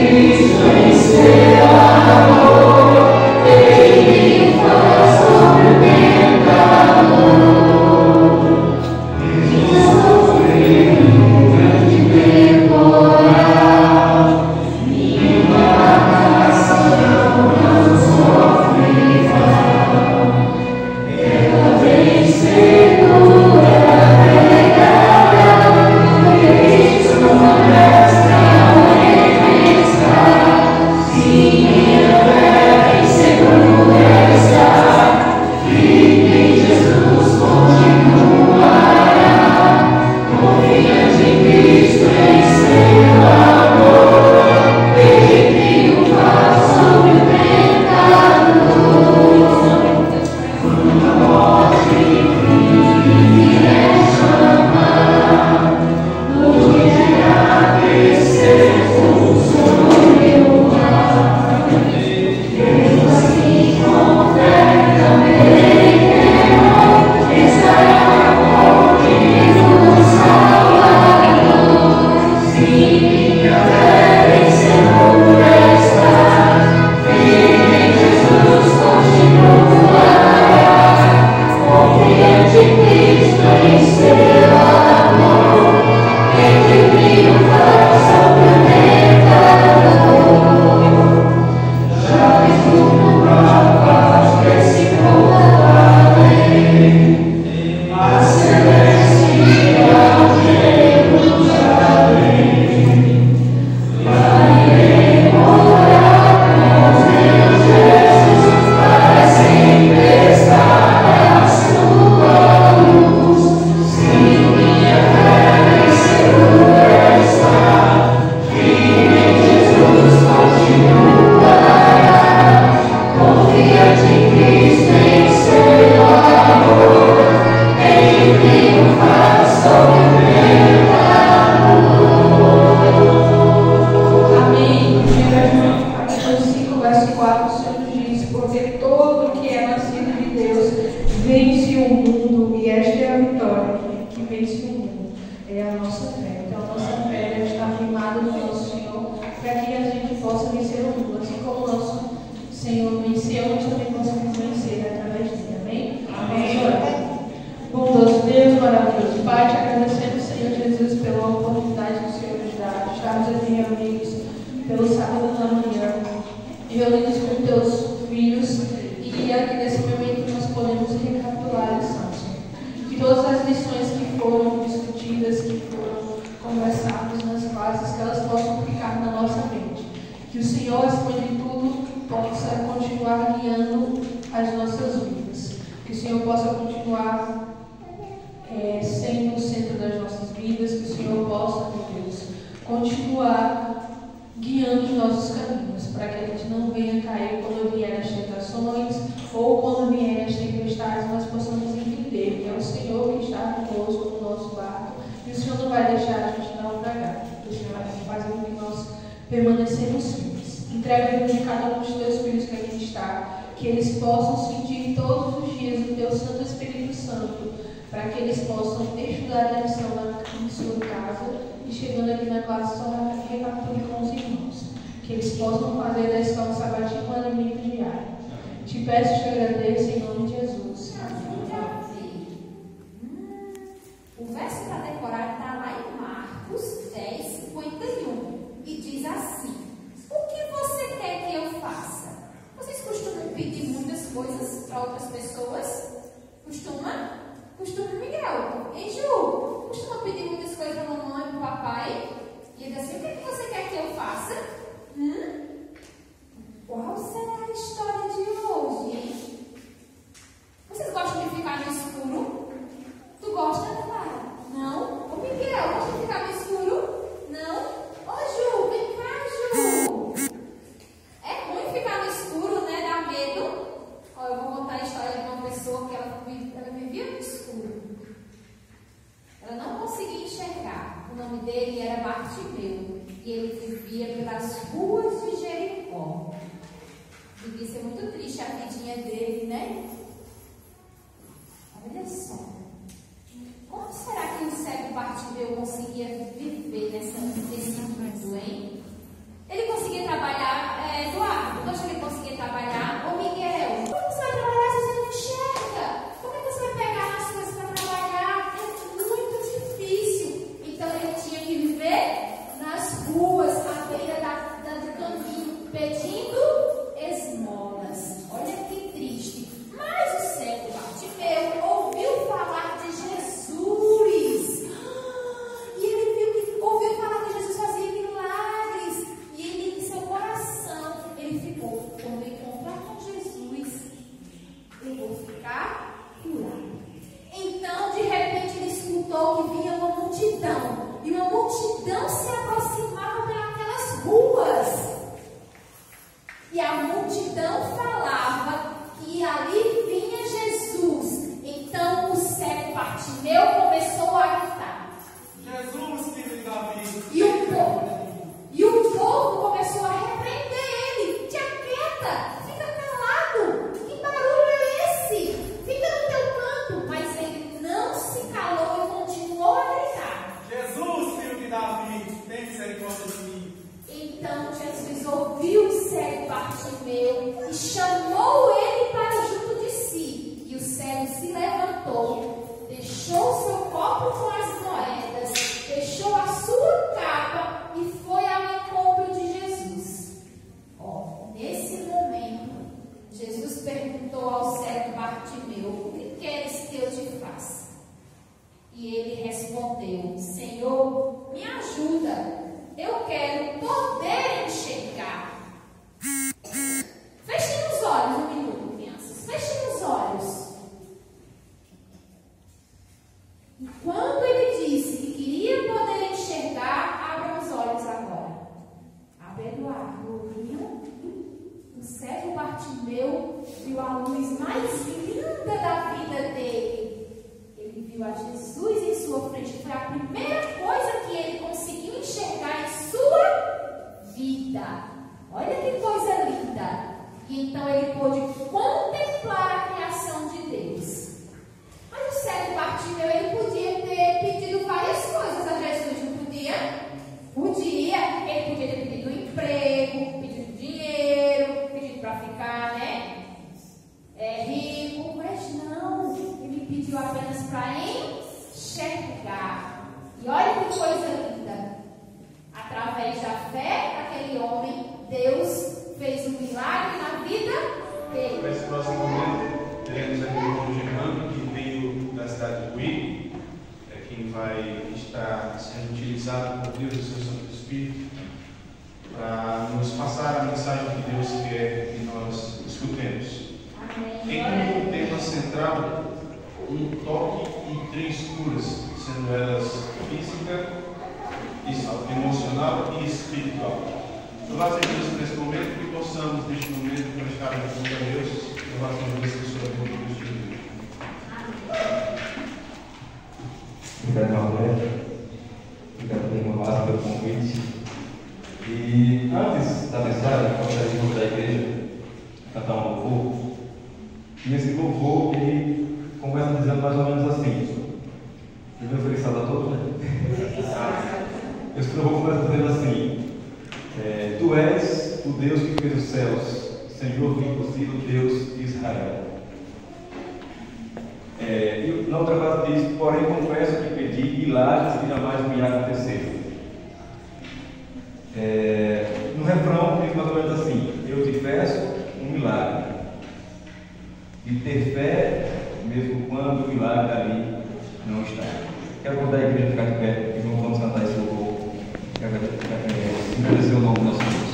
Cristo em seu Senhor venceu, nós também possamos vencer através dele. Amém? Amém. Bondoso Deus, maravilhoso Pai, te agradecemos, Senhor Jesus, pela oportunidade que o Senhor nos dá de estarmos aqui reunidos pelo sábado da manhã, reunidos com teus filhos, e aqui nesse momento nós podemos recapitular a lição, Senhor. Que todas as lições que foram discutidas, que foram conversadas nas classes, que elas possam ficar na nossa mente. Que o Senhor, acima de tudo, possa continuar guiando as nossas vidas. Que o Senhor possa continuar sendo o centro das nossas vidas. Que o Senhor possa, meu Deus, continuar guiando os nossos caminhos, para que a gente não venha cair quando vier as tentações ou quando vier as tempestades, nós possamos entender que é o Senhor que está conosco no nosso barco e o Senhor não vai deixar a gente naufragar. O Senhor vai fazer com que nós permanecemos firmes. Entrega de cada um dos teus filhos que aqui está, que eles possam sentir todos os dias o teu Santo Espírito Santo, para que eles possam estudar a lição em sua casa e chegando aqui na classe só recapitule com os irmãos. Que eles possam fazer da escola sabatina um alimento diário. Te peço e te agradeço em nome de Jesus. O verso para decorar está lá em Marcos 10:51 e diz assim: o que você quer que eu faça? Vocês costumam pedir muitas coisas para outras pessoas? Costuma, Miguel? Hein, Ju? Costuma pedir muitas coisas para a mamãe, para o papai? E ele diz assim: o que você quer que eu faça? Qual será a história de hoje, hein? Vocês gostam de ficar no escuro? Tu gosta, Clara? Não? Ô, Miguel, gosta de ficar no escuro? Não? Ô, Ju, vem cá, Ju. É ruim ficar no escuro, né? Dá medo. Ó, eu vou contar a história de uma pessoa que ela vivia no escuro. Ela não conseguia enxergar. O nome dele era Bartimeu. E ele vivia pelas ruas de Jericó. Devia ser muito triste a vidinha dele, né? Olha só. Como será que o cego Bartimeu conseguia viver nesse mundo, hein? Ele conseguia trabalhar, Eduardo, tu acha que ele conseguia trabalhar? Ô, Miguel, como você vai trabalhar se você não enxerga? Como é que você vai pegar as coisas para trabalhar? É muito difícil. Então ele tinha que viver nas ruas, à beira do caminho, pedindo esmolas. Olha que triste. Mas o cego Bartimeu ouviu falar de Jesus. E ele ouviu falar que Jesus fazia milagres. E ele, em seu coração, ele ficou: quando eu encontrar com Jesus, eu vou ficar curado. Então, de repente, ele escutou que vinha uma multidão. E uma multidão se aproximava pelas ruas. E a multidão falava que ali vinha Jesus. Então o cego Bartimeu começou a gritar: Jesus, filho de Davi! E o povo começou a repreender ele: te aquieta, fica calado, que barulho é esse? Fica no teu canto. Mas ele não se calou e continuou a gritar: Jesus, filho de Davi, tem misericórdia de mim! Então Jesus ouviu o cego Bartimeu e chamou ele para junto de si. E o cego se levantou, deixou seu copo com as moedas, deixou a sua capa e foi ao encontro de Jesus. Nesse momento, Jesus perguntou ao cego Bartimeu: o que queres que eu te faça? E ele respondeu: Senhor, me ajuda. Eu quero poder enxergar. Fechem os olhos um minuto, crianças. Fechem os olhos. E quando ele disse que queria poder enxergar, abram os olhos agora. Abre, Eduardo. O cego Bartimeu viu a luz mais linda da vida dele. Ele viu a Jesus em sua frente. Foi a primeira coisa que ele conseguiu enxergar em sua vida. Olha que coisa linda. E então ele pôde contemplar a criação de Deus. Mas o cego Bartimeu, ele podia ter pedido várias coisas a Jesus, não podia? Podia. Ele podia ter pedido um emprego, pedido dinheiro, pedido para ficar da fé daquele homem, Deus fez um milagre na vida dele. Nesse próximo momento, teremos aqui o irmão Germano, que veio da cidade de Cuí, quem vai estar sendo utilizado por Deus e o seu Santo Espírito para nos passar a mensagem que Deus quer que nós escutemos. Tem como tema central um toque e 3 curas, sendo elas física, emocional e espiritual. Louvado seja Deus nesse momento, que possamos neste momento prestar junto a Deus. Louvado seja Deus que sua vida nos ajude. Obrigado, André. Obrigado pelo irmão Márcio pelo convite. E antes da mensagem, eu gostaria de convidar a igreja a cantar um louvor. E esse louvor, ele começa dizendo mais ou menos assim. Primeiro felicidade a todos, né? Esse louvor começa dizendo assim: Tu és o Deus que fez os céus, Senhor do impossível, Deus de Israel. E na outra frase diz: porém confesso que pedi milagres que jamais me aconteceram. No refrão diz mais ou menos assim: eu te peço um milagre, de ter fé mesmo quando o milagre ali não está. Quero convidar a igreja a ficar de pé e vamos cantar esse louvor. Agradecer o nome do nosso Deus.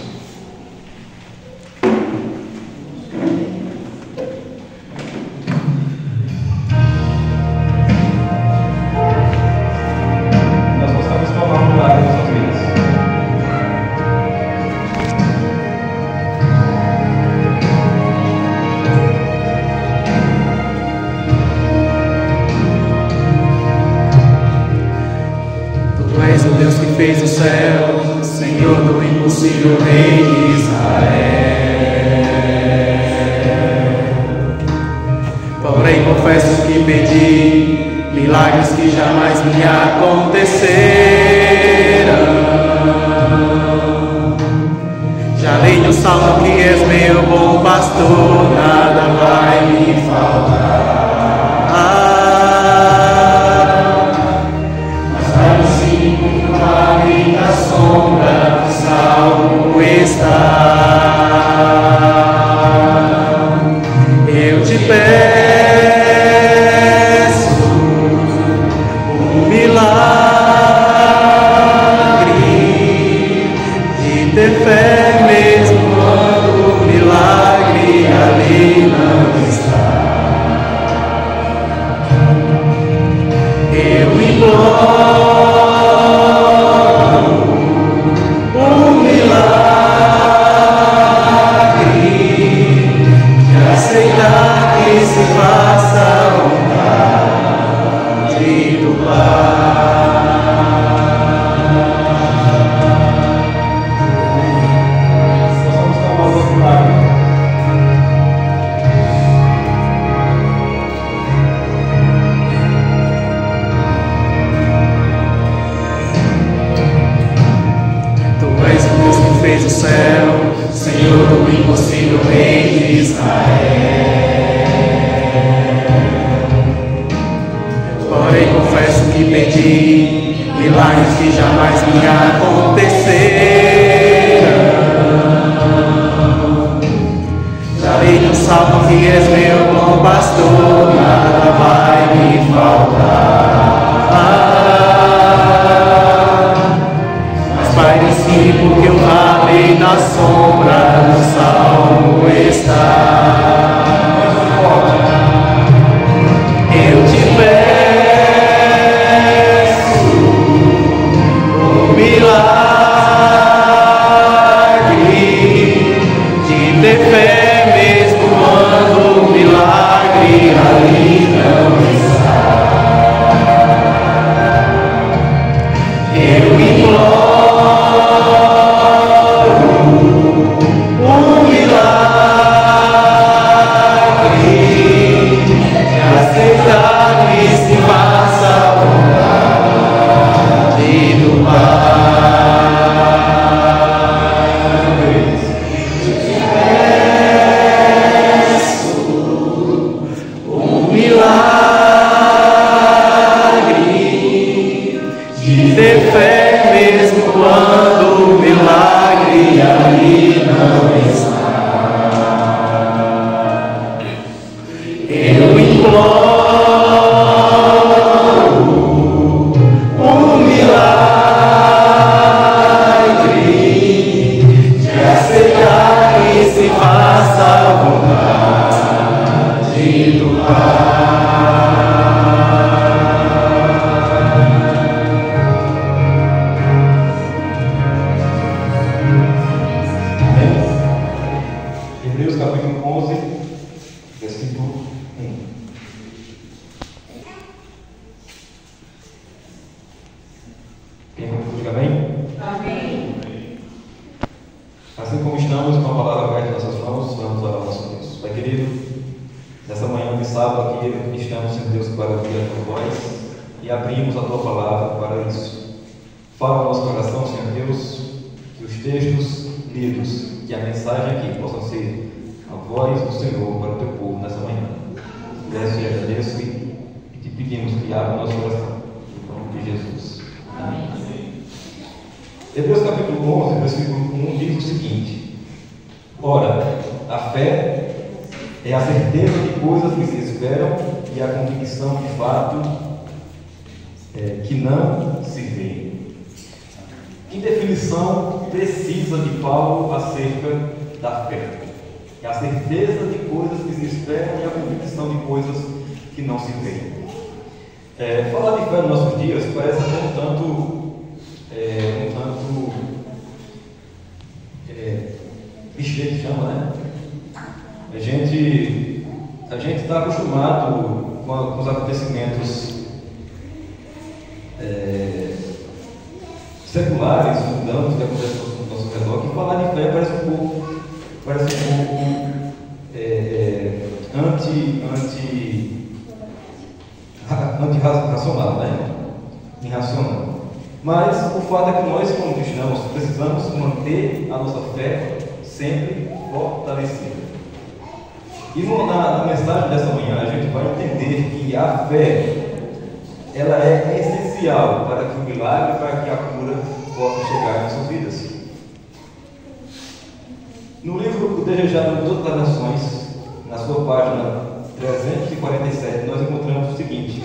Fez o céu, Senhor do impossível, Rei de Israel. Porém confesso que pedi milagres que jamais me aconteceram. Já li no Salmo que és meu bom pastor, nada vai me faltar. Na sombra do salvo está. Eu te peço um milagre, de ter fé mesmo quando o milagre ali não está. Eu imploro aceitar que se faça a vontade do Pai. Nós vamos tomar o nosso milagre. Tu és o Deus que fez o céu, Senhor do impossível, Rei de Israel. Porém confesso que pedi milagres que jamais me aconteceram. Já li no Salmo que és meu bom pastor, nada vai me faltar. Pai, ensine porque o vale na sombra do salmo está. Eu te peço um milagre, de ter fé mesmo quando o milagre ali não está. Eu imploro um milagre, Assim como estamos com a palavra aberta em nossas mãos, vamos orar ao nosso Deus. Pai querido, nessa manhã de sábado aqui, estamos, Senhor Deus, para ouvir a Tua voz e abrimos a Tua palavra para isso. Fala no nosso coração, Senhor Deus, que os textos lidos, que a mensagem aqui possam ser a voz do Senhor para o Teu povo nessa manhã. Peço e agradeço e te pedimos que abra o nosso coração. Em nome de Jesus. Amém. Hebreus capítulo 11, versículo 1 diz o seguinte: ora, a fé é a certeza de coisas que se esperam e a convicção de fato que não se vê. Que definição precisa de Paulo acerca da fé? É a certeza de coisas que se esperam e a convicção de coisas que não se veem. Falar de fé nos nossos dias parece até um tanto clichê que chama, né? A gente está acostumado com os acontecimentos seculares, mundanos que acontecem ao nosso redor, que falar de fé parece um pouco anti-racional, né? Irracional. Mas o fato é que nós, como cristãos, precisamos manter a nossa fé sempre fortalecida. E na mensagem dessa manhã a gente vai entender que a fé ela é essencial para que o milagre, para que a cura possa chegar em nossas vidas. No livro O Desejado de Todas as Nações, na sua página 347, nós encontramos o seguinte: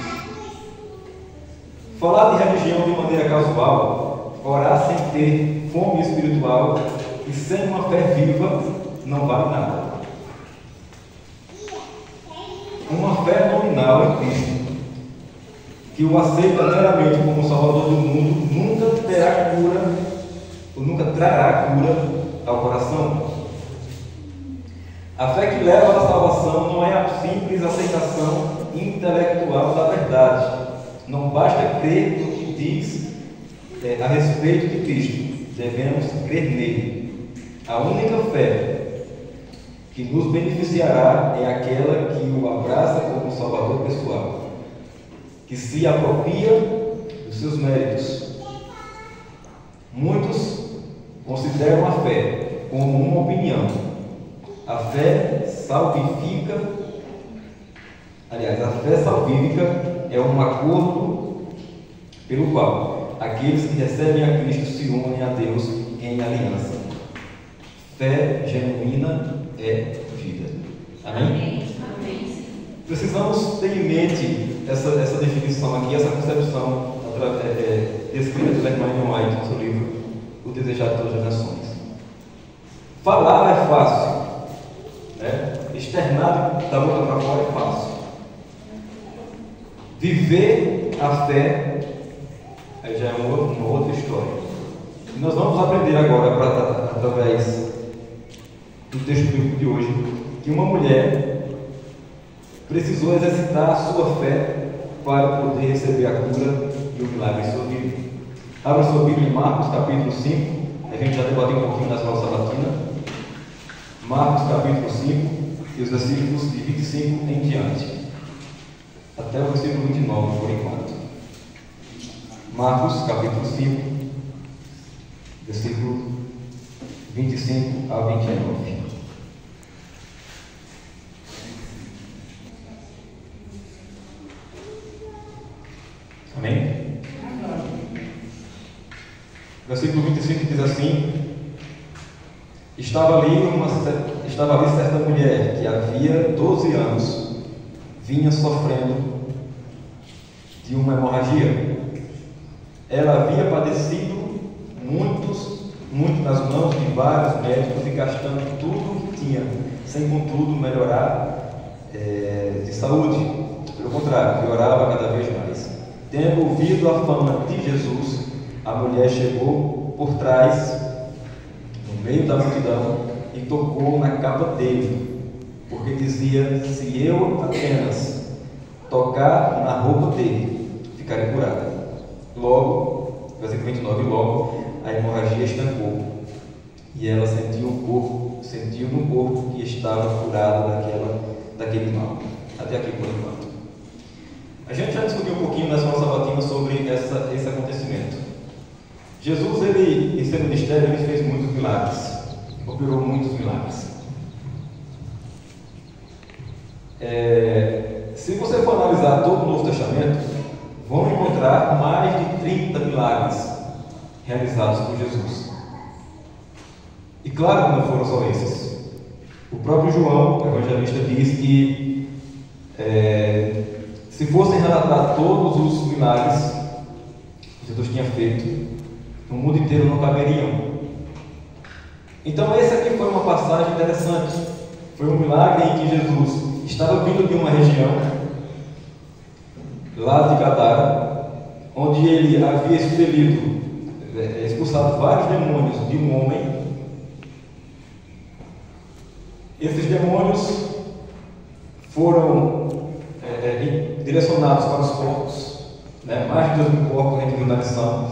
falar de religião de maneira casual, orar sem ter fome espiritual e sem uma fé viva, não vale nada. Uma fé nominal em Cristo, que o aceita meramente como Salvador do mundo, nunca terá cura, ou nunca trará cura ao coração. A fé que leva à salvação não é a simples aceitação intelectual da verdade. Não basta crer no que diz a respeito de Cristo, devemos crer nele. A única fé que nos beneficiará é aquela que o abraça como Salvador pessoal, que se apropria dos seus méritos. Muitos consideram a fé como uma opinião. A fé salvífica, é um acordo pelo qual aqueles que recebem a Cristo se unem a Deus em aliança. Fé genuína é vida. Amém? Amém. Precisamos ter em mente essa definição aqui, essa concepção descrita pela irmã Ellen White no seu livro O Desejado de Todas as Nações. Falar é fácil, né? Externar da boca para fora é fácil. Viver a fé aí já é uma outra história. E nós vamos aprender agora, através do texto bíblico de hoje, que uma mulher precisou exercitar a sua fé para poder receber a cura e o milagre em sua vida. Abra sua Bíblia em Marcos capítulo 5, a gente já debateu um pouquinho na escola sabatina. Marcos capítulo 5 e os versículos de 25 em diante, até o versículo 29 por enquanto. Marcos capítulo 5, versículo 25 a 29. Amém? Versículo 25 diz assim: Estava ali certa mulher que havia 12 anos vinha sofrendo de uma hemorragia. Ela havia padecido muito nas mãos de vários médicos e gastando tudo o que tinha, sem contudo melhorar de saúde. Pelo contrário, piorava cada vez mais. Tendo ouvido a fama de Jesus, a mulher chegou por trás, no meio da multidão, e tocou na capa dele, porque dizia: se eu apenas tocar na roupa dele, ficarei curada. Logo, versículo 29, logo a hemorragia estancou. e ela sentiu no corpo que estava curada daquele mal. Até aqui por enquanto. A gente já discutiu um pouquinho na semana sabatina sobre esse acontecimento. Jesus, em seu ministério, ele fez muitos milagres, operou muitos milagres. Se você for analisar todo o Novo Testamento, vão encontrar mais de 30 milagres realizados por Jesus. E claro que não foram só esses. O próprio João, o evangelista, diz que se fossem relatar todos os milagres que Jesus tinha feito, no mundo inteiro não caberiam. Então esse aqui foi uma passagem interessante. Foi um milagre em que Jesus estava vindo de uma região lá de Gadara, onde ele havia expulsado vários demônios de um homem. Esses demônios foram direcionados para os porcos, mais de 2.000 porcos, a gente viu na lição.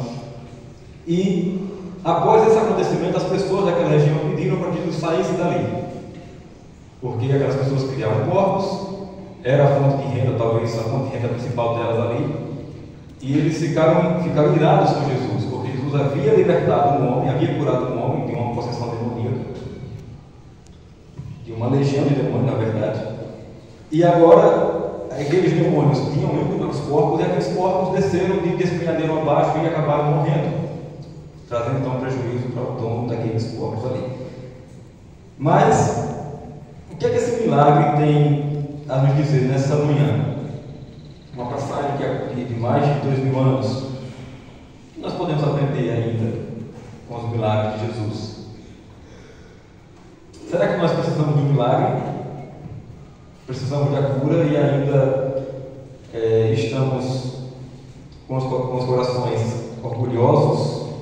E após esse acontecimento, as pessoas daquela região pediram para que Jesus saísse dali, porque aquelas pessoas criavam porcos, era a fonte de renda, talvez a fonte de renda principal delas ali, e eles ficaram irados com Jesus, porque Jesus havia libertado um homem, havia curado um homem de uma possessão demoníaca, de uma legião de demônios, na verdade. E agora aqueles demônios tinham ido para os porcos, e aqueles porcos desceram de despenhadeiro abaixo e acabaram morrendo, trazendo então prejuízo para o dono daqueles porcos ali. Mas o que é que esse milagre tem a nos dizer nessa manhã? Uma passagem que é de mais de 2.000 anos. O que nós podemos aprender ainda com os milagres de Jesus? Será que nós precisamos de um milagre? Precisamos da cura e ainda estamos com os corações orgulhosos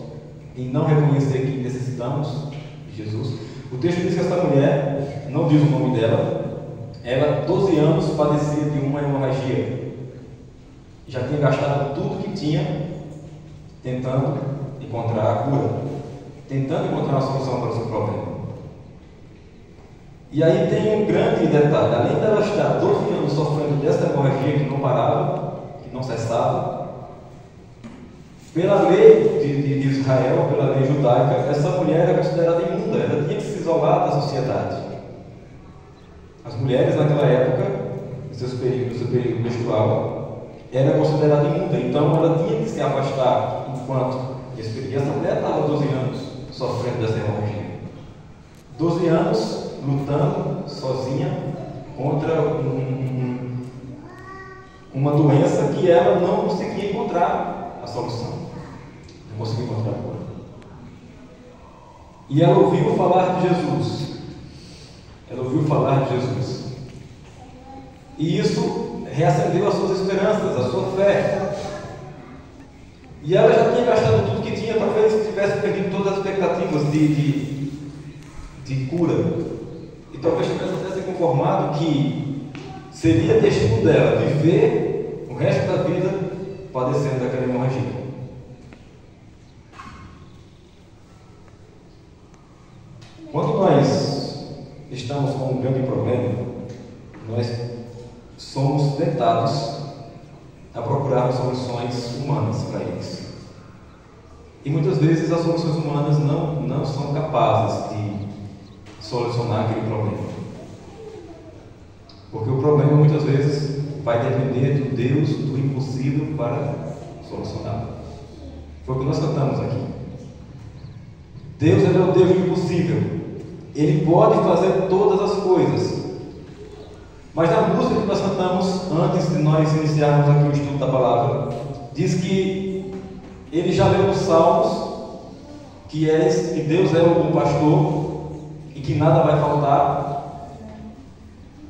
em não reconhecer que necessitamos de Jesus? O texto diz que essa mulher, não diz o nome dela, ela 12 anos padecia de uma hemorragia. Já tinha gastado tudo que tinha tentando encontrar a cura, tentando encontrar uma solução para o seu problema. E aí tem um grande detalhe: além dela estar 12 anos sofrendo dessa hemorragia que não parava, que não cessava, pela lei de Israel, pela lei judaica, essa mulher era considerada imunda, ela tinha que se isolar da sociedade. As mulheres naquela época, no seu período menstrual, era considerada imunda, então ela tinha que se afastar enquanto esse período. E essa mulher estava 12 anos sofrendo dessa hemorragia. 12 anos lutando sozinha contra uma doença que ela não conseguia encontrar a solução, não conseguia encontrar a cura. E ela ouviu falar de Jesus. Ela ouviu falar de Jesus. E isso reacendeu as suas esperanças, a sua fé. E ela já tinha gastado tudo que tinha, talvez tivesse perdido todas as expectativas de cura. E talvez tivesse até se conformado que seria destino dela viver o resto da vida padecendo daquela hemorragia. Quando nós estamos com um grande problema, nós somos tentados a procurar soluções humanas para eles. E muitas vezes as soluções humanas não são capazes de solucionar aquele problema. Porque o problema muitas vezes vai depender do Deus do impossível para solucionar. Foi o que nós cantamos aqui. Deus é o Deus do impossível. Ele pode fazer todas as coisas. Mas na música que nós cantamos antes de nós iniciarmos aqui o estudo da palavra, diz que ele já leu nos Salmos que Deus é o bom pastor e que nada vai faltar.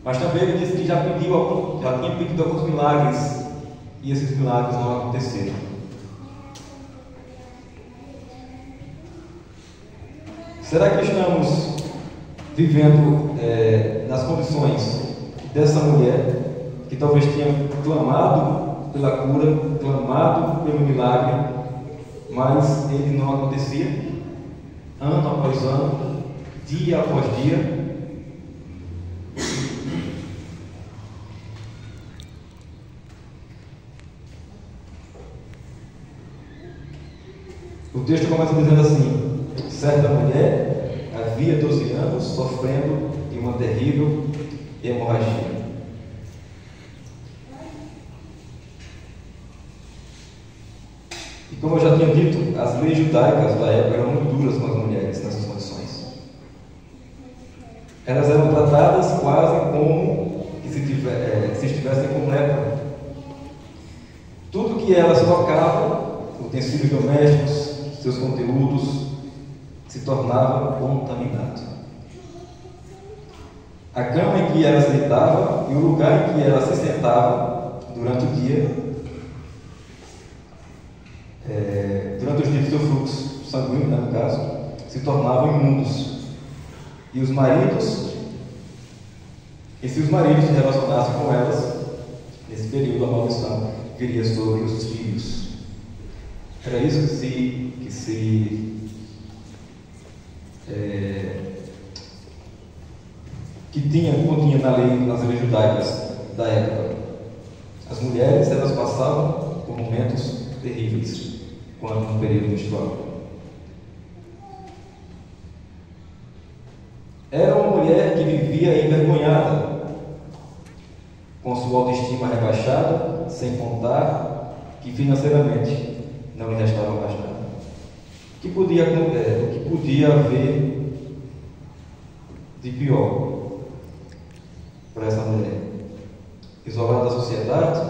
Mas também ele disse que já tinha pedido alguns milagres e esses milagres não aconteceram. Será que estamos vivendo nas condições dessa mulher que talvez tenha clamado pela cura, clamado pelo milagre, mas ele não acontecia? ano após ano, dia após dia. O texto começa dizendo assim: certa mulher havia 12 anos sofrendo de uma terrível hemorragia. E como eu já tinha dito, as leis judaicas da época eram muito duras com as mulheres nessas condições. Elas eram tratadas quase como se estivessem com lepra. Tudo que elas tocavam, utensílios domésticos, seus conteúdos, se tornava contaminado. A cama em que ela se deitava e o lugar em que ela se sentava durante o dia, durante os dias do seu fluxo sanguíneo, no caso, se tornavam imundos. E se os maridos se relacionassem com elas, nesse período a maldição viria sobre os filhos. Era isso continha na lei, nas leis judaicas da época. As mulheres, elas passavam por momentos terríveis quando no período menstrual. Era uma mulher que vivia envergonhada, com sua autoestima rebaixada, sem contar que financeiramente não lhe restava mais nada. O que podia haver de pior para essa mulher? Isolada da sociedade,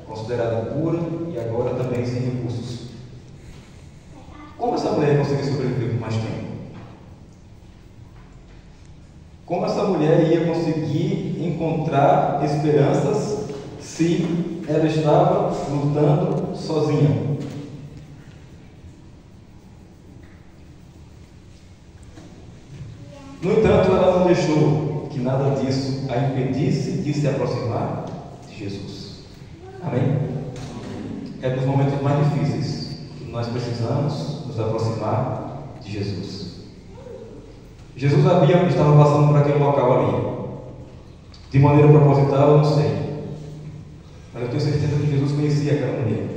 considerada pura e agora também sem recursos. Como essa mulher conseguiu sobreviver por mais tempo? Como essa mulher ia conseguir encontrar esperanças se ela estava lutando sozinha? No entanto, ela não deixou que nada disso a impedisse de se aproximar de Jesus. Amém? É dos momentos mais difíceis que nós precisamos nos aproximar de Jesus. Jesus estava passando por aquele local ali. De maneira proposital, eu não sei. Mas eu tenho certeza que Jesus conhecia aquela mulher.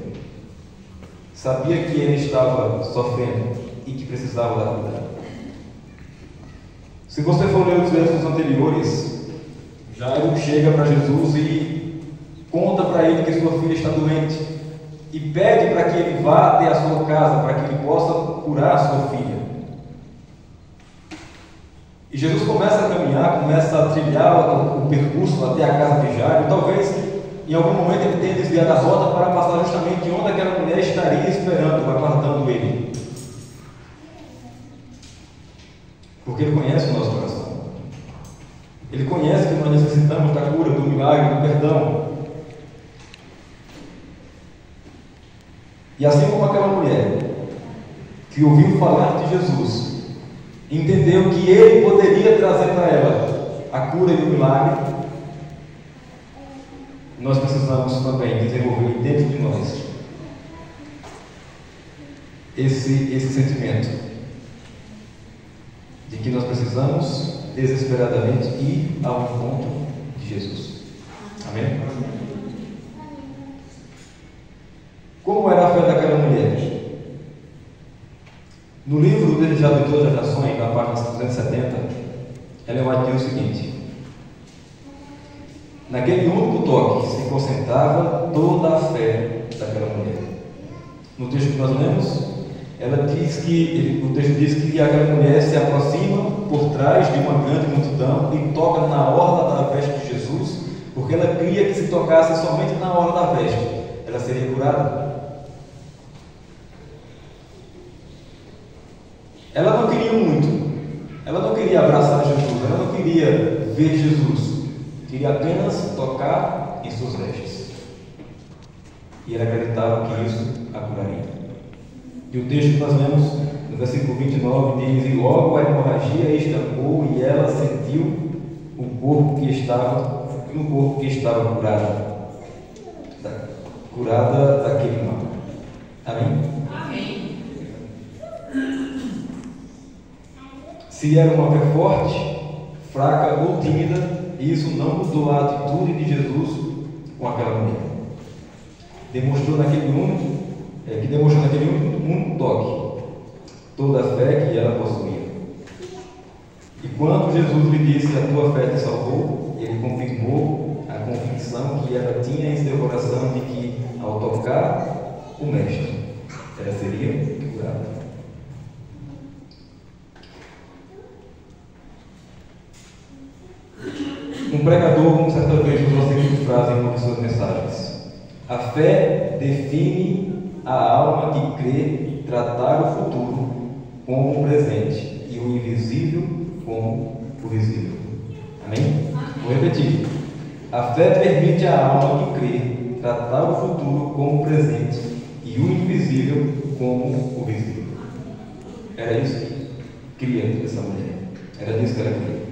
Sabia que ele estava sofrendo e que precisava da cura. Se você for ler os versos anteriores, Jairo chega para Jesus e conta para ele que sua filha está doente e pede para que ele vá até a sua casa, para que ele possa curar a sua filha. E Jesus começa a caminhar, começa a trilhar o percurso até a casa de Jairo. Talvez em algum momento ele tenha desviado a rota para passar justamente onde aquela mulher estaria esperando, aguardando ele. Porque ele conhece o nosso coração. Ele conhece que nós necessitamos da cura, do milagre, do perdão. E assim como aquela mulher que ouviu falar de Jesus, entendeu que ele poderia trazer para ela a cura e o milagre, nós precisamos também desenvolver dentro de nós esse sentimento de que nós precisamos desesperadamente ir ao encontro de Jesus. Amém? Como era a fé daquela mulher? No livro O Desejado de Todas as Nações, na página 270, ela vai dizer o seguinte: naquele único toque se concentrava toda a fé daquela mulher. No texto que nós lemos, o texto diz que aquela mulher se aproxima por trás de uma grande multidão e toca na orla da veste de Jesus, porque ela cria que se tocasse somente na orla da veste, ela seria curada. Ela não queria muito, ela não queria abraçar Jesus, ela não queria ver Jesus, queria apenas tocar em suas vestes. E ela acreditava que isso a curaria. E o texto que nós lemos, no versículo 29, diz: e logo a hemorragia estancou e ela sentiu no corpo que estava curada daquele mal. Amém? Amém. se era uma fé forte, fraca ou tímida, isso não mudou a atitude de Jesus com aquela mulher. Demonstrou naquele único toque toda a fé que ela possuía. E quando Jesus lhe disse: a tua fé te salvou, ele confirmou a convicção que ela tinha em seu coração de que, ao tocar o Mestre, ela seria curada. Um pregador, certa vez, usou a seguinte frase em uma de suas mensagens: a fé define a alma que crê tratar o futuro como o presente e o invisível como o visível. Amém? Vou repetir. A fé permite à alma que crê tratar o futuro como o presente e o invisível como o visível. Era isso que cria essa mulher. Era disso que ela queria.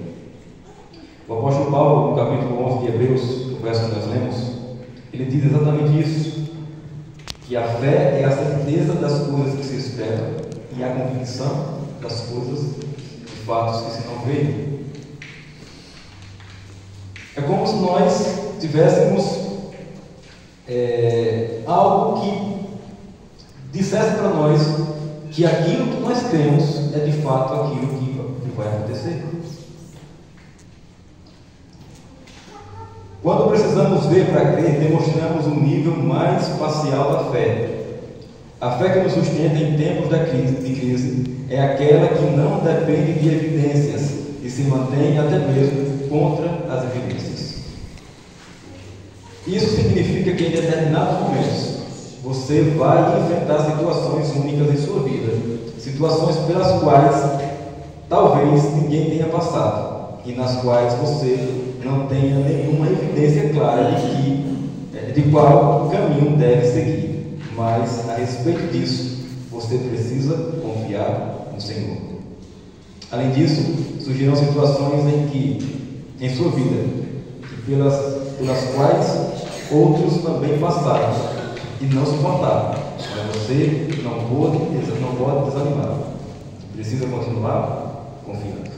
O apóstolo Paulo, no capítulo 11 de Hebreus, o verso que nós lemos, ele diz exatamente isso: que a fé é a certeza das coisas que se esperam e a convicção das coisas, de fatos que se não veem. É como se nós tivéssemos algo que dissesse para nós que aquilo que nós temos é de fato aquilo que vai acontecer. Quando precisamos ver para crer, demonstramos um nível mais parcial da fé. A fé que nos sustenta em tempos de crise é aquela que não depende de evidências e se mantém até mesmo contra as evidências. Isso significa que em determinados momentos você vai enfrentar situações únicas em sua vida, situações pelas quais talvez ninguém tenha passado e nas quais você não tenha nenhuma evidência clara de qual caminho deve seguir, mas a respeito disso você precisa confiar no Senhor. Além disso, surgirão situações em sua vida pelas quais outros também passaram e não suportaram, mas você não pode desanimar, precisa continuar confiando.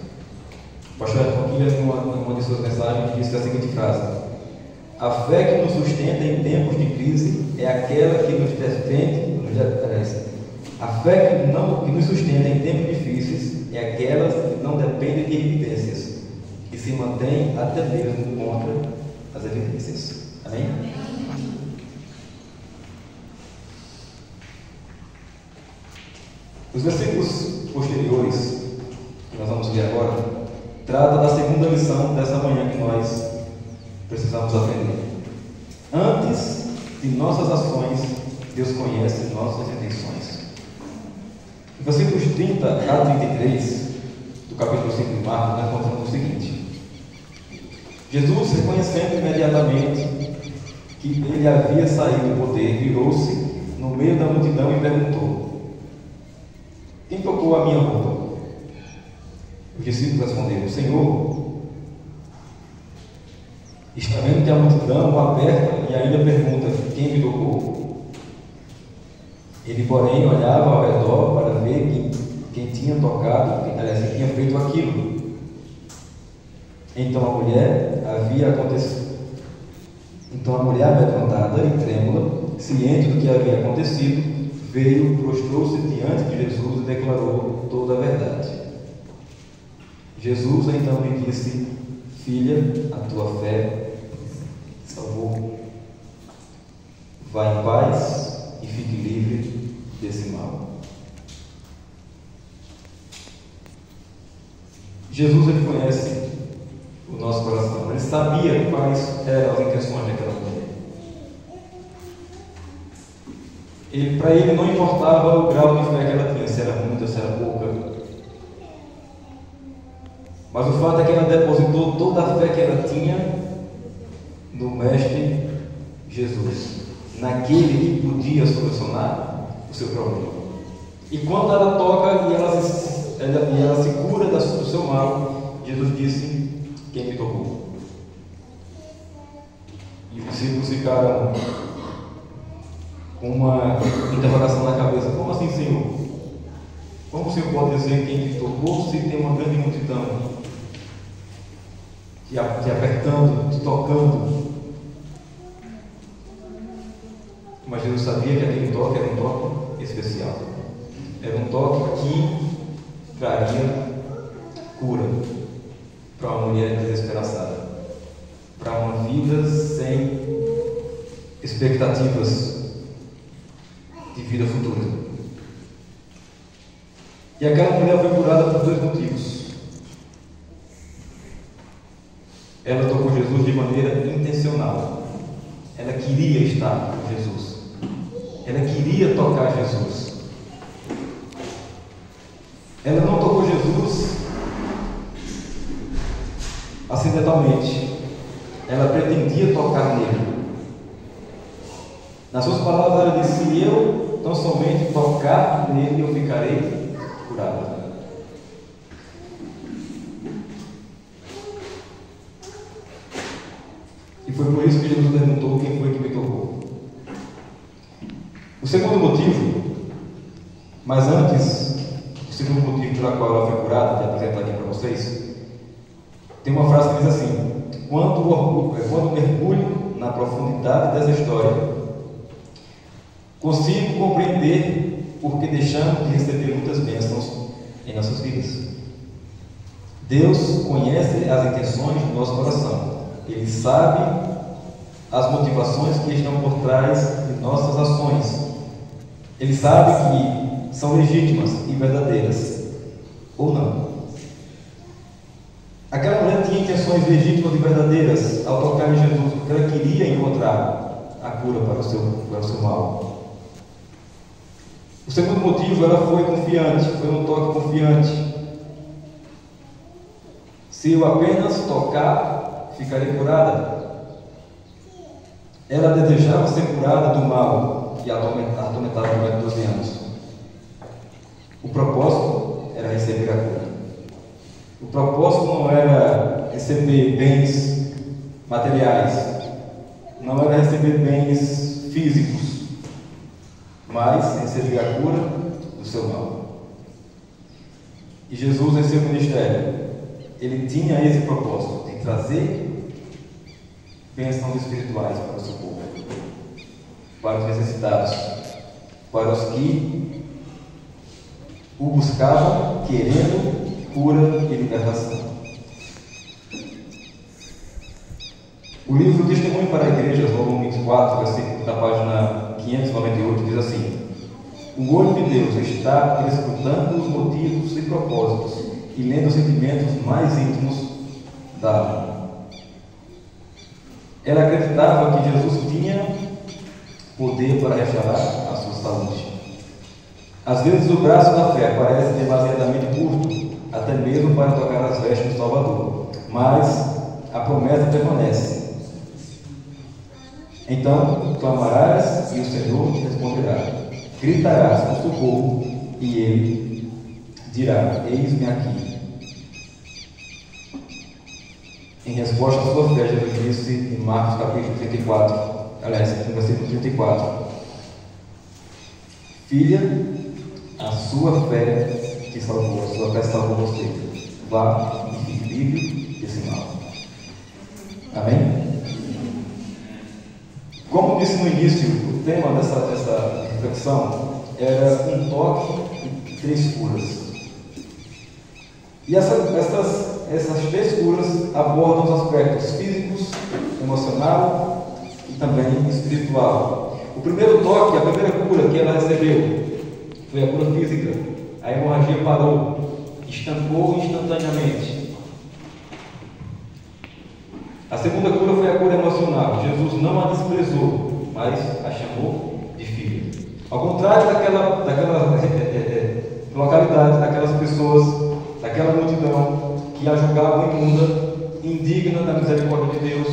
O pastor Edson, em uma de suas mensagens, disse a seguinte frase: a fé que nos sustenta em tempos de crise é aquela que nos defende. A fé que nos sustenta em tempos difíceis é aquela que não depende de evidências e se mantém até mesmo contra as evidências. Amém? Os versículos posteriores que nós vamos ler agora trata da segunda lição dessa manhã que nós precisamos aprender. Antes de nossas ações, Deus conhece nossas intenções. Em versículos 30 a 33 do capítulo 5 de Marcos, nós encontramos o seguinte: Jesus, reconhecendo imediatamente que ele havia saído do poder, virou-se no meio da multidão e perguntou: quem tocou a minha roupa? Os discípulos responderam: Senhor. Está vendo que a multidão o aperta e ainda pergunta: quem me tocou? Ele, porém, olhava ao redor para ver quem tinha tocado, quem tinha feito aquilo. Então a mulher, amedrontada e trêmula, ciente do que havia acontecido, veio, prostrou-se diante de Jesus e declarou toda a verdade. Jesus então lhe disse: filha, a tua fé te salvou. Vá em paz e fique livre desse mal. Jesus, ele conhece o nosso coração. Ele sabia quais eram as intenções daquela mulher. Para ele não importava o grau de fé que ela tinha, se era muita, se era pouca. Mas o fato é que ela depositou toda a fé que ela tinha no Mestre Jesus, naquele que podia solucionar o seu problema. E quando ela toca e ela se cura do seu mal, Jesus disse: quem me tocou? E os discípulos ficaram com uma interrogação na cabeça: como assim, Senhor? Como o Senhor pode dizer quem te tocou se tem uma grande multidão te apertando, te tocando? Mas Jesus sabia que aquele toque era um toque especial. Era um toque que traria cura para uma mulher desesperançada, para uma vida sem expectativas de vida futura. E aquela mulher foi curada por 2 motivos. Ela tocou Jesus de maneira intencional. Ela queria estar com Jesus. Ela queria tocar Jesus. Ela não tocou Jesus acidentalmente. Ela pretendia tocar nele. Nas suas palavras, ela disse: se eu tão somente tocar nele, eu ficarei curada. E foi por isso que Jesus perguntou: quem foi que me tocou? O segundo motivo, mas antes, o segundo motivo pelo qual ela foi curada, de apresentar aqui para vocês, tem uma frase que diz assim: quando mergulho na profundidade dessa história, consigo compreender por que deixamos de receber muitas bênçãos em nossas vidas. Deus conhece as intenções do nosso coração. Ele sabe as motivações que estão por trás de nossas ações. Ele sabe que são legítimas e verdadeiras, ou não. Aquela mulher tinha intenções legítimas e verdadeiras ao tocar em Jesus, porque ela queria encontrar a cura para o seu mal. O segundo motivo, ela foi confiante, foi um toque confiante. Se eu apenas tocar, ficarei curada. Ela desejava ser curada do mal que a atormentava durante 12 anos. O propósito era receber a cura. O propósito não era receber bens materiais, não era receber bens físicos, mas receber a cura do seu mal. E Jesus, em seu ministério, ele tinha esse propósito de trazer bênçãos espirituais para o seu povo, para os necessitados, para os que o buscavam querendo cura e libertação. O livro Testemunho para Igrejas, volume 24, versículo da página 598, diz assim: o olho de Deus está escrutando os motivos e propósitos e lendo os sentimentos mais íntimos da alma. Ela acreditava que Jesus tinha poder para restaurar a sua saúde. Às vezes o braço da fé parece demasiadamente curto, até mesmo para tocar as vestes do Salvador, mas a promessa permanece. Então clamarás e o Senhor te responderá. Gritarás por socorro e Ele dirá: eis-me aqui. Em resposta à sua fé, Jesus disse em Marcos capítulo 34, aliás, no versículo 34: filha, a sua fé te salvou, a sua fé salvou você. Vá e fique livre desse mal. Amém? Como disse no início, o tema dessa reflexão era um toque e 3 curas. E essas 3 curas abordam os aspectos físicos, emocional e também espiritual. O primeiro toque, a primeira cura que ela recebeu foi a cura física. A hemorragia parou, estancou instantaneamente. A segunda cura foi a cura emocional. Jesus não a desprezou, mas a chamou de filha. Ao contrário daquela localidade, daquelas pessoas, daquela multidão que a julgavam imunda, indigna da misericórdia de Deus,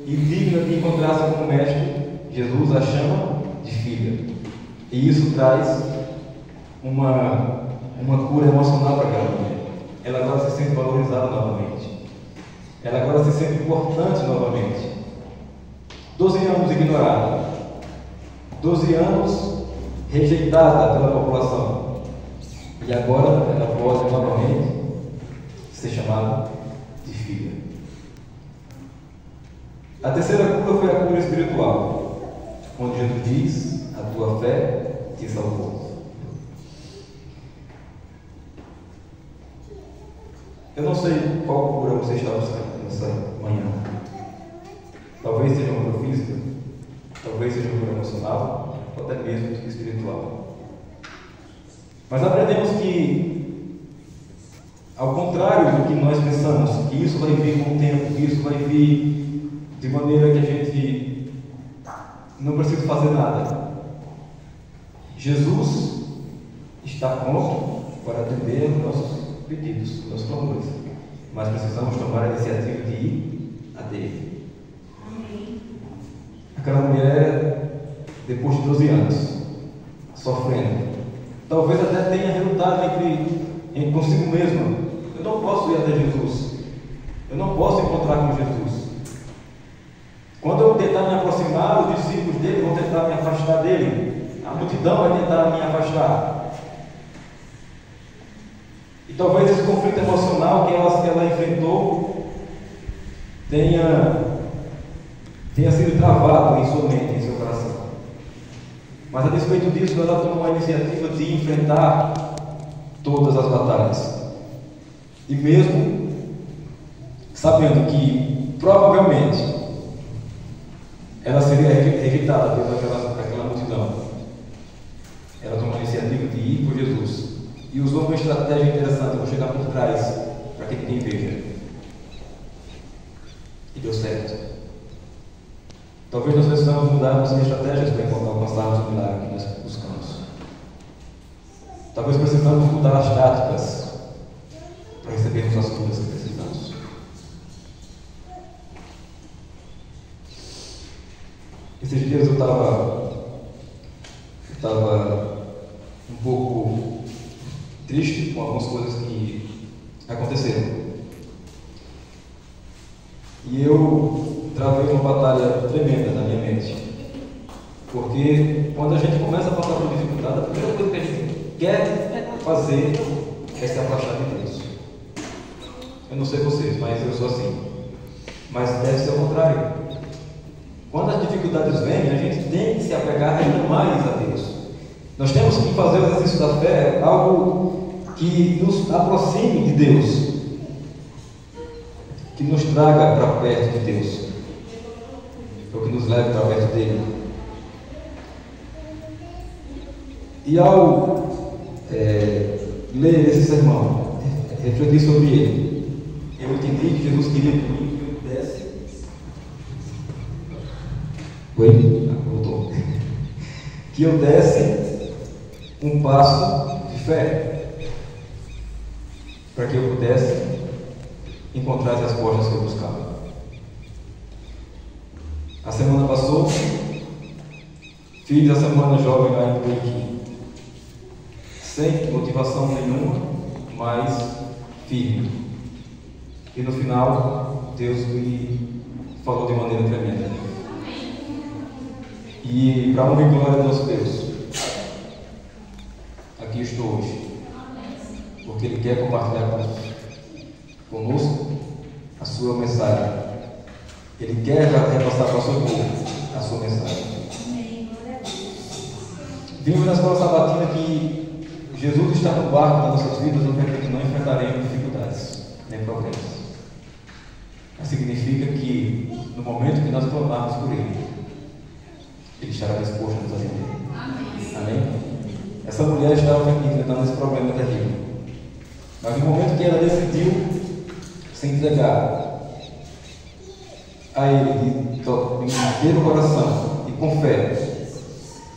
indigna de encontrar-se com o Mestre, Jesus a chama de filha. E isso traz uma cura emocional para aquela mulher. Ela agora se sente valorizada novamente. Ela agora se sente importante novamente. 12 anos ignorada, 12 anos rejeitada pela população, E agora ela pode novamente ser chamada de filha. A terceira cura foi a cura espiritual, onde Jesus diz: a tua fé te salvou. Eu não sei qual cura você está buscando nessa manhã. Talvez seja uma cura física, talvez seja uma cura emocional, ou até mesmo espiritual. Mas aprendemos que, ao contrário do que nós pensamos, que isso vai vir com o tempo, que isso vai vir de maneira que a gente não precisa fazer nada. Jesus está pronto para atender os nossos pedidos, os nossos clamores, mas precisamos tomar a iniciativa de ir até Ele. Aquela mulher, depois de 12 anos, sofrendo, talvez até tenha relutado consigo mesma: eu não posso ir até Jesus, eu não posso encontrar com Jesus. Quando eu tentar me aproximar, os discípulos dele vão tentar me afastar dele, a multidão vai tentar me afastar. E talvez esse conflito emocional que ela enfrentou tenha sido travado em sua mente, em seu coração. Mas a despeito disso, ela tomou a iniciativa de enfrentar todas as batalhas. E mesmo sabendo que provavelmente ela seria rejeitada pelaquela multidão, ela tomou a iniciativa de ir por Jesus. E usou uma estratégia interessante: vou chegar por trás para que ninguém veja. E deu certo. Talvez nós precisamos mudar nossas estratégias para alcançarmos o milagre que nós buscamos. Talvez precisamos mudar as táticas para recebermos as curas que precisamos. Esses dias eu estava um pouco triste com algumas coisas que aconteceram. E eu travei uma batalha tremenda na minha mente. Porque quando a gente começa a passar por dificuldade, a primeira coisa que a gente quer fazer é se afastar de Deus. Eu não sei vocês, mas eu sou assim. Mas deve ser o contrário. Quando as dificuldades vêm, a gente tem que se apegar ainda mais a Deus. Nós temos que fazer o exercício da fé, algo que nos aproxime de Deus, que nos traga para perto de Deus, ou que nos leve para perto dele. E ao ler esse sermão, refletir sobre ele, eu entendi que Jesus queria que eu desse. Oi? Voltou. Que eu desse um passo de fé, para que eu pudesse encontrar as respostas que eu buscava. A semana passou, fiz a semana jovem lá em Coiquim, sem motivação nenhuma, mas firme. E no final, Deus me falou de maneira tremenda. E para a honra e glória do nosso Deus, aqui estou hoje, porque Ele quer compartilhar conosco a sua mensagem. Ele quer repassar para o seu povo a sua mensagem. Vimos na escola sabatina que Jesus está no barco das nossas vidas, não enfrentaremos dificuldades nem problemas. Mas significa que no momento que nós clamarmos por Ele, Ele estará disposto a nos atender. Amém? Essa mulher estava enfrentando esse problema terrível. Mas no momento que ela decidiu se entregar a Ele de inteiro coração e com fé,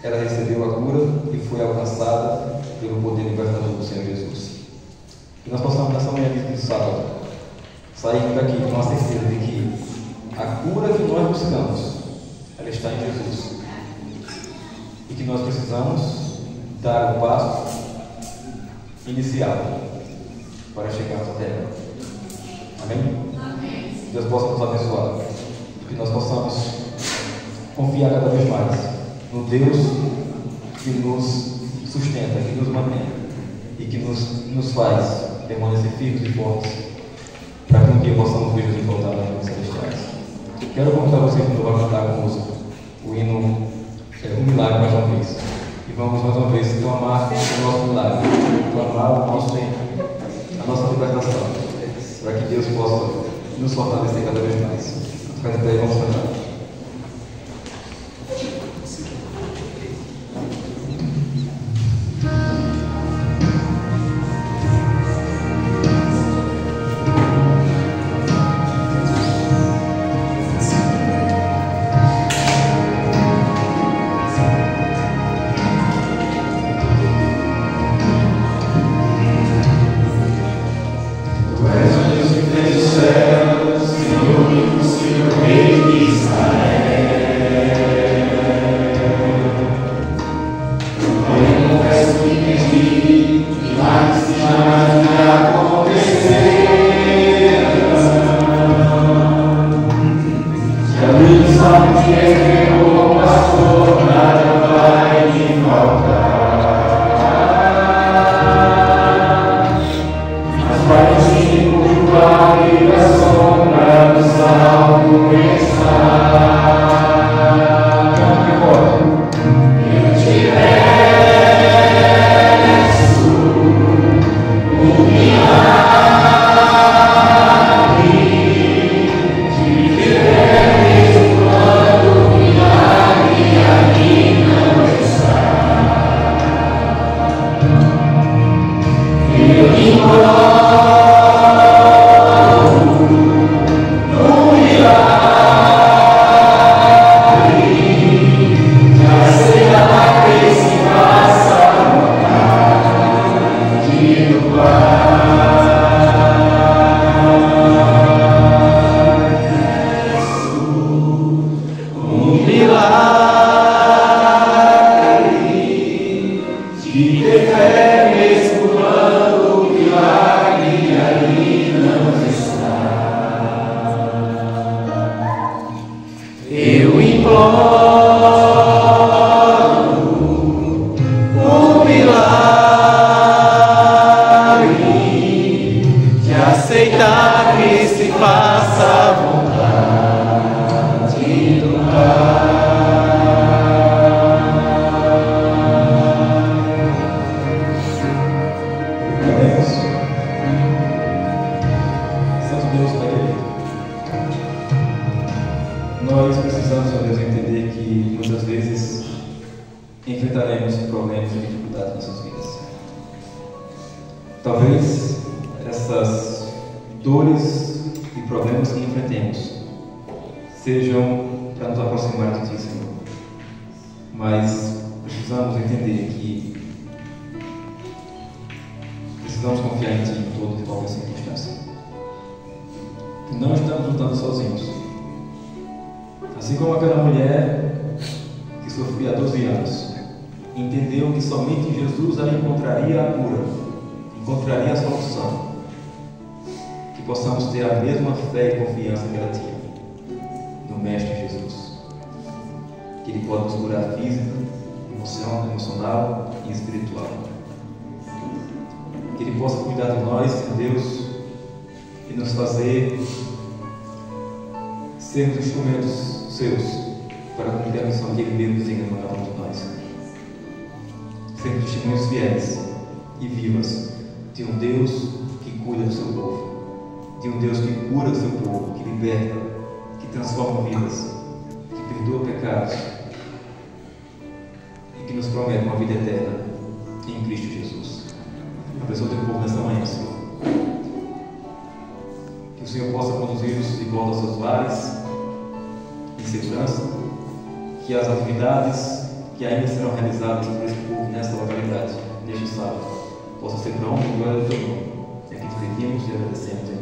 ela recebeu a cura e foi alcançada pelo poder libertador do Senhor Jesus. E nós possamos nessa manhã de sábado sair daqui com a certeza de que a cura que nós buscamos, ela está em Jesus. E que nós precisamos dar o passo inicial para chegarmos até ela. Amém? Amém. Deus possa nos abençoar. Que nós possamos confiar cada vez mais no Deus que nos sustenta, que nos mantém. e que nos faz permanecer firmes e fortes para que um dia possamos ver Jesus voltar nas nuvens celestiais. Quero convidar você que vai cantar conosco o hino Um Milagre mais uma vez. E vamos mais uma vez clamar o nosso milagre, clamar o nosso Senhor, a nossa libertação, para que Deus possa nos fortalecer cada vez mais. Fica de pé e vamos cantar. Talvez essas dores e problemas que enfrentemos sejam para nos aproximar de Ti, Senhor. Mas precisamos entender que precisamos confiar em Ti em toda e qualquer circunstância. Que não estamos lutando sozinhos. Assim como aquela mulher que sofria há 12 anos, entendeu que somente em Jesus ela encontraria a cura, encontraria a solução. Que possamos ter a mesma fé e confiança que ela tinha no Mestre Jesus. Que Ele pode nos curar física, emocional e espiritual. Que Ele possa cuidar de nós, Deus, e nos fazer sermos instrumentos Seus para cumprir a missão que Ele mesmo designa para cada um de nós. Sermos testemunhos fiéis e vivas de um Deus que cuida do seu povo, de um Deus que cura o seu povo, que liberta, que transforma vidas, que perdoa pecados e que nos promete uma vida eterna em Cristo Jesus. Abençoa o teu povo nesta manhã, Senhor. Que o Senhor possa conduzir-nos de volta aos seus lares em segurança, que as atividades que ainda serão realizadas por esse povo nesta localidade, neste sábado, possa ser para honra e glória do teu nome. É que te pedimos e agradecemos.